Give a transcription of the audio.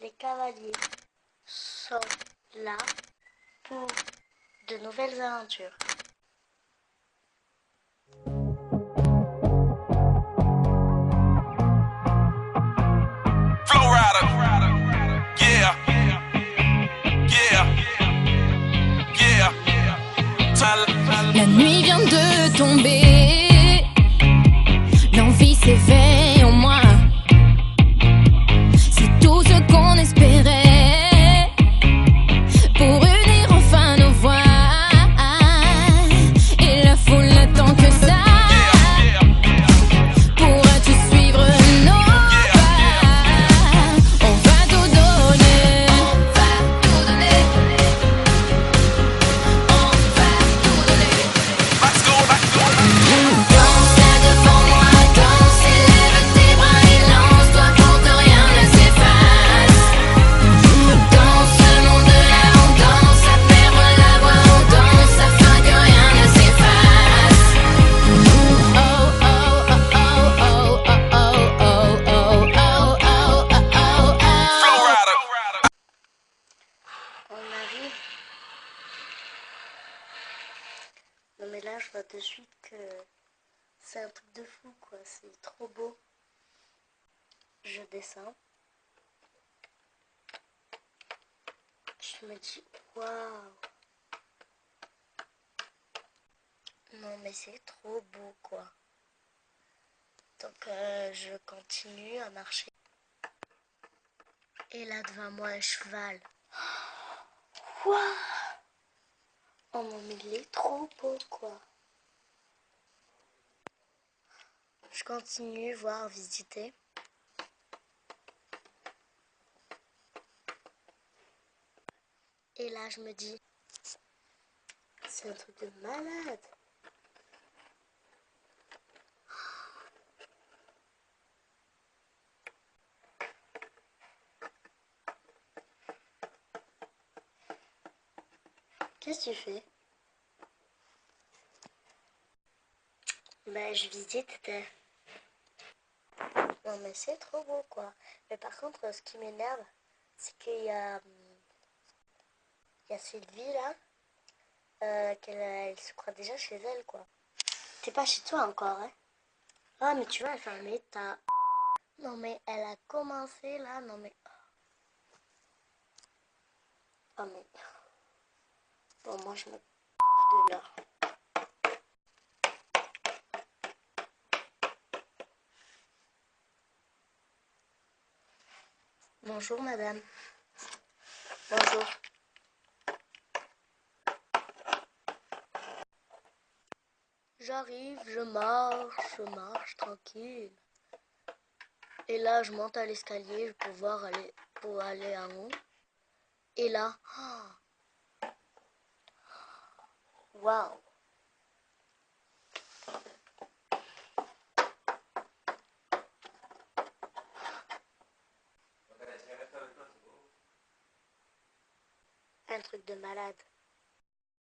Les cavaliers sont là pour de nouvelles aventures. Flow Rider, yeah, yeah, yeah. La nuit vient de tomber, l'envie s'éveille en moi. C'est tout ce qu'on espérait pour unir enfin nos voix. Et la foule n'attend que ça. Pourras-tu suivre nos pas? On va tout donner. On va tout donner. On va tout donner. Let's go, let's go. Danse là devant moi, danse, élève tes bras et lance-toi pour que rien ne s'efface. Dans ce monde-là, on danse à perdre la voix, on danse afin que rien ne s'efface. Oh oh oh oh oh oh oh oh oh oh oh Flow oh. Rider. On arrive. Non mais là je vois de suite que c'est un truc de fou quoi, c'est trop beau. Je descends. Je me dis waouh. Non mais c'est trop beau quoi. Donc je continue à marcher. Et là devant moi un cheval. Waouh. Oh non mais il est trop beau quoi. Je continue voir, visiter. Et là je me dis, c'est un truc de malade. Qu'est-ce que tu fais? Ben je visite. Non mais c'est trop beau quoi. Mais par contre ce qui m'énerve, c'est qu'il y a Sylvie là, elle se croit déjà chez elle quoi. T'es pas chez toi encore hein? Ah mais tu vas elle fermer ta... Non mais elle a commencé là, non mais... Oh mais... Bon moi je me... de là. Bonjour madame. Bonjour. J'arrive, je marche tranquille. Et là, je monte à l'escalier pour aller en haut. Et là, waouh! Un truc de malade.